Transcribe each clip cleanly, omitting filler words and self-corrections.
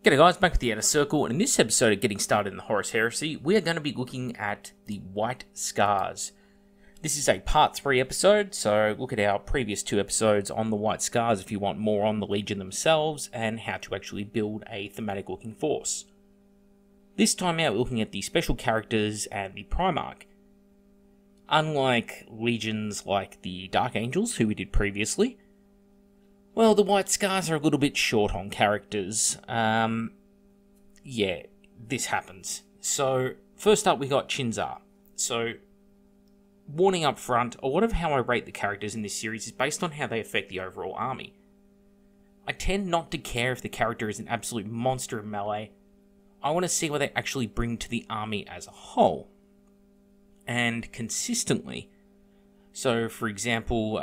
G'day guys, back with the Outer Circle, and in this episode of Getting Started in the Horus Heresy, we are going to be looking at the White Scars. This is a part 3 episode, so look at our previous 2 episodes on the White Scars if you want more on the Legion themselves and how to actually build a thematic looking force. This time out we're looking at the special characters and the Primarch. Unlike legions like the Dark Angels, who we did previously, well, the White Scars are a little bit short on characters. Yeah, this happens. So, first up we got Shinza. So, warning up front, a lot of how I rate the characters in this series is based on how they affect the overall army. I tend not to care if the character is an absolute monster of melee. I want to see what they actually bring to the army as a whole. And consistently. So, for example,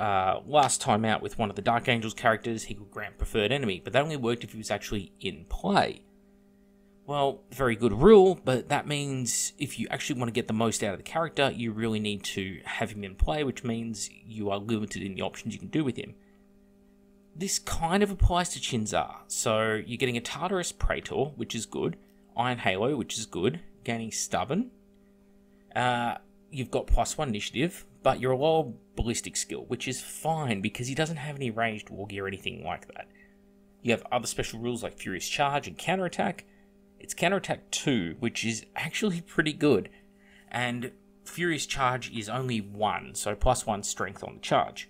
last time out with one of the Dark Angels characters, he could grant Preferred Enemy, but that only worked if he was actually in play. Well, very good rule, but that means if you actually want to get the most out of the character, you really need to have him in play, which means you are limited in the options you can do with him. This kind of applies to Shinza, so you're getting a Tartarus Praetor, which is good, Iron Halo, which is good, gaining Stubborn, you've got +1 initiative, but you're a low ballistic skill, which is fine because he doesn't have any ranged war gear or anything like that. You have other special rules like Furious Charge and Counterattack. It's Counterattack 2, which is actually pretty good, and Furious Charge is only 1, so +1 strength on the charge.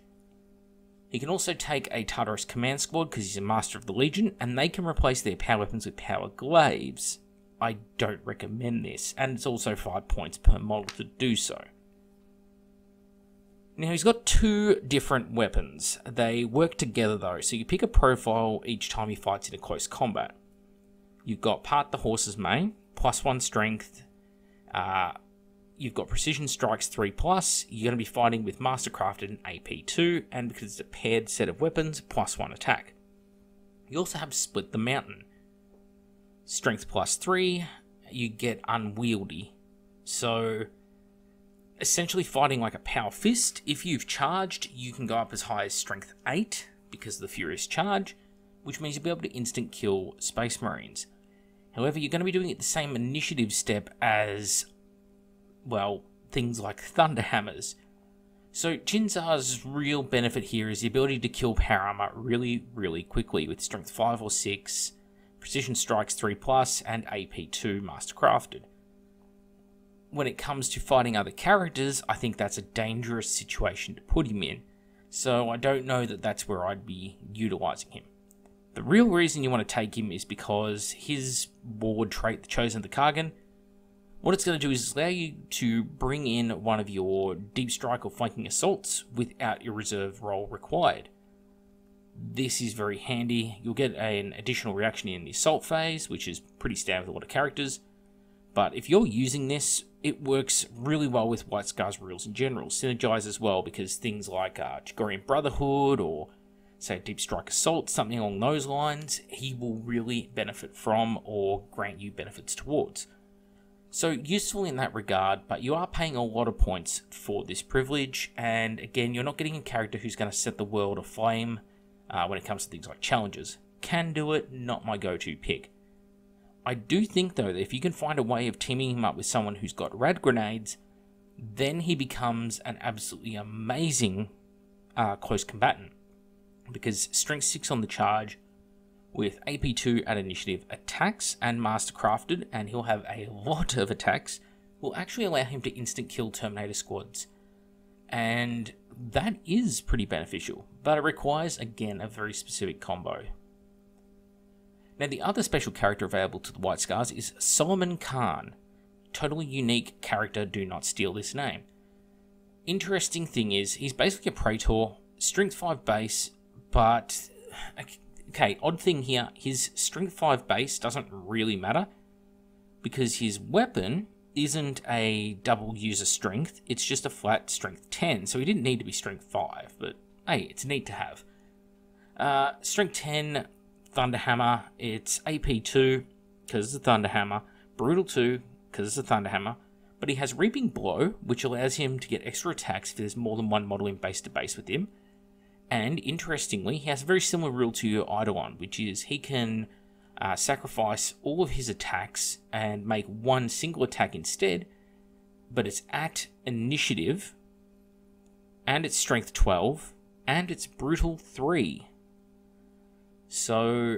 He can also take a Tartarus Command Squad because he's a Master of the Legion, and they can replace their power weapons with power glaives. I don't recommend this, and it's also 5 points per model to do so. Now, he's got 2 different weapons. They work together though, so you pick a profile each time he fights in a close combat. You've got part the horse's mane, +1 strength, you've got precision strikes 3+, you're going to be fighting with Mastercrafted and AP2, and because it's a paired set of weapons, +1 attack. You also have Split the Mountain. Strength +3, you get Unwieldy. So, essentially fighting like a power fist. If you've charged, you can go up as high as strength 8 because of the Furious Charge, which means you'll be able to instant kill Space Marines. However, you're going to be doing it the same initiative step as, well, things like Thunderhammers. So Shinza's real benefit here is the ability to kill power armor really, really quickly with strength 5 or 6, precision strikes 3+, and AP2 Mastercrafted. When it comes to fighting other characters, I think that's a dangerous situation to put him in, so I don't know that that's where I'd be utilising him. The real reason you want to take him is because his ward trait, the Chosen of the Kargan, what it's going to do is allow you to bring in one of your deep strike or flanking assaults without your reserve roll required. This is very handy. You'll get an additional reaction in the assault phase, which is pretty standard with a lot of characters. But if you're using this, it works really well with White Scars rules in general. Synergize as well because things like Chagorian Brotherhood or, say, Deep Strike Assault, something along those lines, he will really benefit from or grant you benefits towards. So useful in that regard, but you are paying a lot of points for this privilege, and again, you're not getting a character who's going to set the world aflame when it comes to things like challenges. Can do it, not my go-to pick. I do think, though, that if you can find a way of teaming him up with someone who's got rad grenades, then he becomes an absolutely amazing close combatant. Because strength 6 on the charge, with AP2 at initiative attacks and Mastercrafted, and he'll have a lot of attacks, will actually allow him to instant kill Terminator squads. And that is pretty beneficial, but it requires, again, a very specific combo. Now, the other special character available to the White Scars is Solomon Khan. Totally unique character, do not steal this name. Interesting thing is, he's basically a Praetor, strength 5 base, but, okay, odd thing here, his strength 5 base doesn't really matter, because his weapon isn't a double user strength, it's just a flat strength 10, so he didn't need to be strength 5, but hey, it's neat to have. Strength 10, Thunderhammer, it's AP2, because it's a Thunderhammer, Brutal 2, because it's a Thunderhammer, but he has Reaping Blow, which allows him to get extra attacks if there's more than one model in base to base with him, And interestingly, he has a very similar rule to your Eidolon, which is he can sacrifice all of his attacks and make one single attack instead, but it's at initiative, and it's strength 12, and it's brutal 3. So,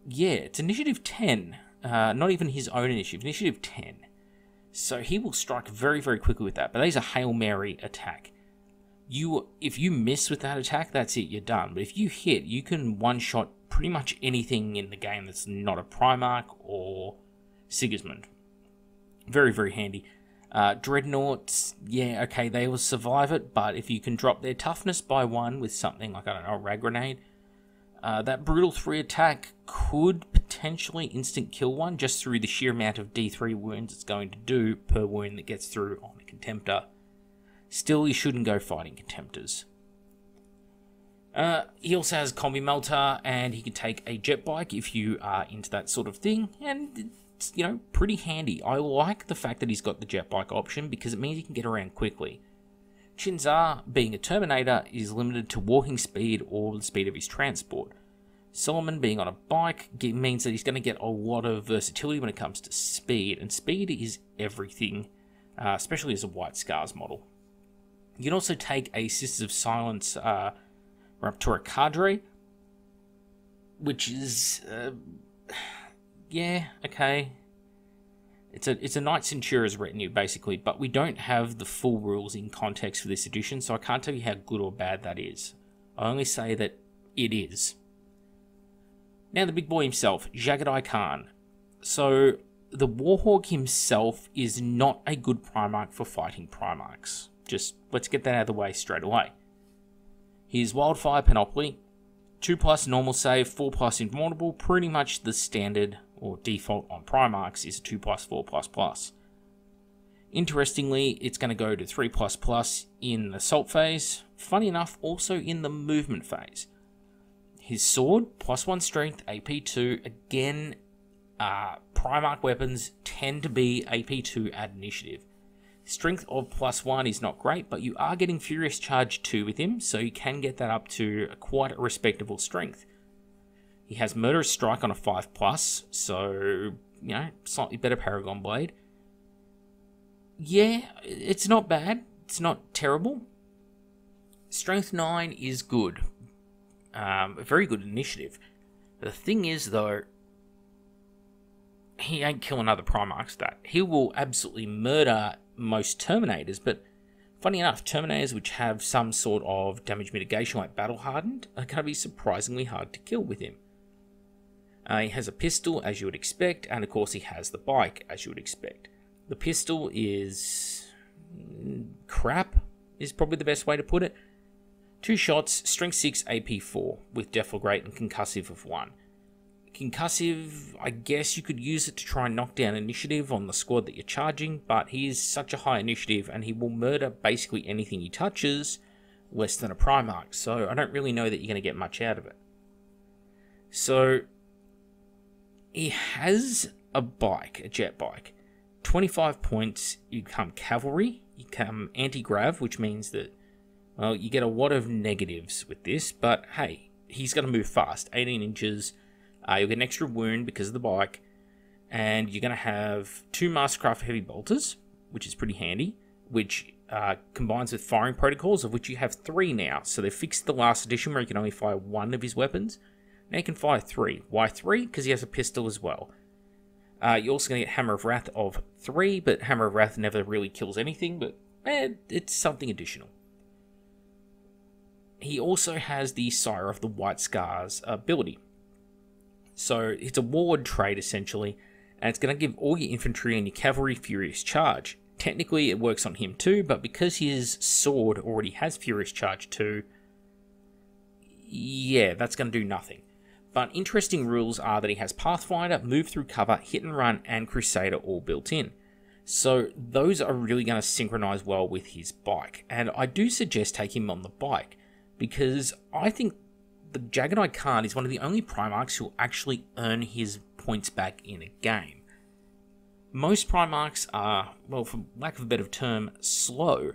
yeah, it's initiative 10. Not even his own initiative 10. So he will strike very, very quickly with that. But that is a Hail Mary attack. If you miss with that attack, that's it, you're done. But if you hit, you can one-shot pretty much anything in the game that's not a Primarch or Sigismund. Very, very handy. Dreadnoughts, yeah, okay, they will survive it, but if you can drop their toughness by 1 with something like, I don't know, a Rag Grenade, that Brutal 3 attack could potentially instant kill one just through the sheer amount of D3 wounds it's going to do per wound that gets through on a Contemptor. Still, you shouldn't go fighting Contemptors. He also has Combi Melter, and he can take a Jet Bike if you are into that sort of thing, and it's, you know, pretty handy. I like the fact that he's got the Jet Bike option because it means he can get around quickly. Shinza, being a Terminator, is limited to walking speed or the speed of his transport. Solomon, being on a bike, means that he's going to get a lot of versatility when it comes to speed, and speed is everything, especially as a White Scars model. You can also take a Sisters of Silence Raptura Cadre, which is, yeah, okay. It's a Knight Centura's retinue, basically, but we don't have the full rules in context for this edition, so I can't tell you how good or bad that is. I only say that it is. Now the big boy himself, Jagadai Khan. So, the Warhawk himself is not a good Primarch for fighting Primarchs. Just, let's get that out of the way straight away. His Wildfire Panoply, 2+ normal save, 4+ invulnerable, pretty much the standard or default on Primarchs is 2+, 4++. Interestingly, it's going to go to 3++ in the Assault phase, funny enough, also in the Movement phase. His sword, +1 strength, AP2, again, Primarch weapons tend to be AP2 at initiative. Strength of +1 is not great, but you are getting Furious Charge 2 with him, so you can get that up to quite a respectable strength. He has Murderous Strike on a 5+, so, you know, slightly better Paragon Blade. Yeah, it's not bad. It's not terrible. Strength 9 is good. A very good initiative. The thing is, though, he ain't killing other Primarchs that. He will absolutely murder most Terminators, but funny enough, Terminators which have some sort of damage mitigation like Battle Hardened are going to be surprisingly hard to kill with him. He has a pistol, as you would expect, and of course he has the bike, as you would expect. The pistol is crap, is probably the best way to put it. 2 shots, strength 6, AP 4, with Deflagrate and Concussive of 1. Concussive, I guess you could use it to try and knock down initiative on the squad that you're charging, but he is such a high initiative and he will murder basically anything he touches less than a Primarch, so I don't really know that you're going to get much out of it. So, he has a bike, a jet bike. 25 points, you become Cavalry, you become Anti-Grav, which means that, well, you get a lot of negatives with this, but hey, he's going to move fast, 18 inches. You'll get an extra wound because of the bike, and you're going to have 2 Mastercraft Heavy Bolters, which is pretty handy, which combines with firing protocols, of which you have 3 now. So they fixed the last edition where you can only fire 1 of his weapons. Now you can fire 3. Why 3? Because he has a pistol as well. You're also going to get Hammer of Wrath of 3, but Hammer of Wrath never really kills anything, but it's something additional. He also has the Sire of the White Scars ability. So it's a Warlord trait, essentially, and it's going to give all your infantry and your cavalry Furious Charge. Technically, it works on him too, but because his sword already has Furious Charge 2, yeah, that's going to do nothing. But interesting rules are that he has Pathfinder, Move Through Cover, Hit and Run, and Crusader all built in. So those are really going to synchronize well with his bike, and I do suggest taking him on the bike, because I think the Jagadai Khan is one of the only Primarchs who will actually earn his points back in a game. Most Primarchs are, well, for lack of a better term, slow.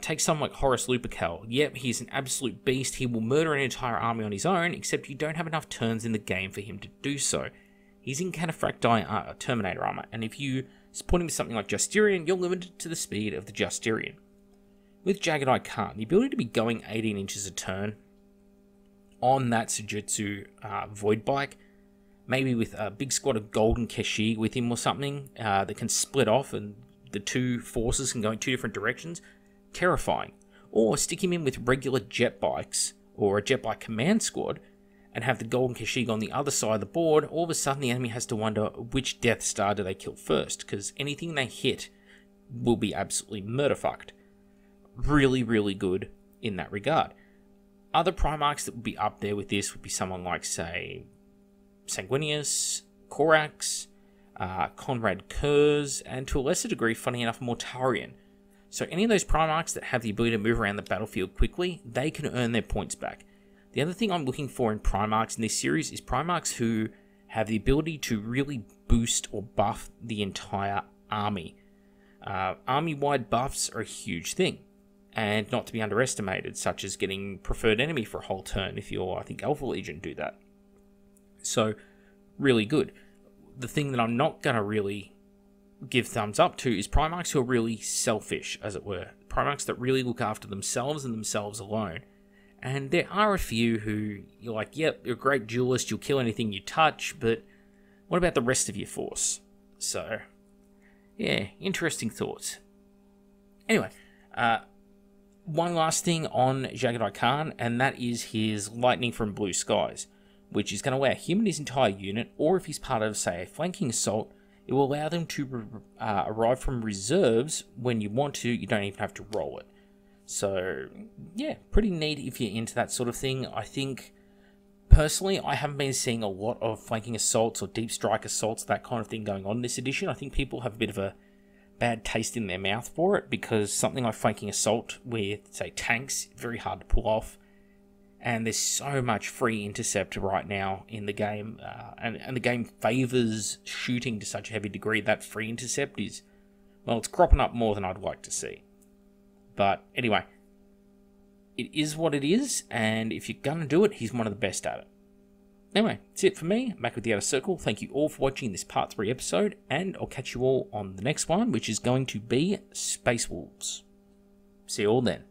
Take someone like Horus Lupercal. Yep, he's an absolute beast. He will murder an entire army on his own, except you don't have enough turns in the game for him to do so. He's in Cataphracti Terminator armor, and if you support him with something like Justirian, you're limited to the speed of the Justirian. With Jagged-Eye Khan, the ability to be going 18 inches a turn on that Sujutsu Void Bike, maybe with a big squad of Golden Keshi with him or something that can split off and the two forces can go in two different directions, terrifying. Or stick him in with regular jet bikes or a jet bike command squad and have the Golden Kashyyyk on the other side of the board. All of a sudden the enemy has to wonder which Death Star do they kill first, because anything they hit will be absolutely murder-fucked. Really, really good in that regard. Other Primarchs that would be up there with this would be someone like, say, Sanguinius, Korax, Conrad Kurz, and to a lesser degree, funny enough, Mortarion. So any of those Primarchs that have the ability to move around the battlefield quickly, they can earn their points back. The other thing I'm looking for in Primarchs in this series is Primarchs who have the ability to really boost or buff the entire army. Army-wide buffs are a huge thing, and not to be underestimated, such as getting Preferred Enemy for a whole turn if you're, I think, Alpha Legion do that. So, really good. The thing that I'm not going to really give thumbs up to is Primarchs who are really selfish, as it were. Primarchs that really look after themselves and themselves alone. And there are a few who you're like, yep, you're a great duelist, you'll kill anything you touch, but what about the rest of your force? So, yeah, interesting thoughts. Anyway, one last thing on Jagged-Eye Khan, and that is his Lightning from Blue Skies, which is going to allow him and his entire unit, or if he's part of, say, a flanking assault, it will allow them to arrive from reserves when you want to. You don't even have to roll it. So, yeah, pretty neat if you're into that sort of thing. I think, personally, I haven't been seeing a lot of flanking assaults or deep strike assaults, that kind of thing going on in this edition. I think people have a bit of a bad taste in their mouth for it, because something like flanking assault with, say, tanks, very hard to pull off. And there's so much free intercept right now in the game, and the game favours shooting to such a heavy degree that free intercept is, well, it's cropping up more than I'd like to see. But anyway, it is what it is, and if you're going to do it, he's one of the best at it. Anyway, that's it for me. I'm back with the Outer Circle. Thank you all for watching this Part 3 episode, and I'll catch you all on the next one, which is going to be Space Wolves. See you all then.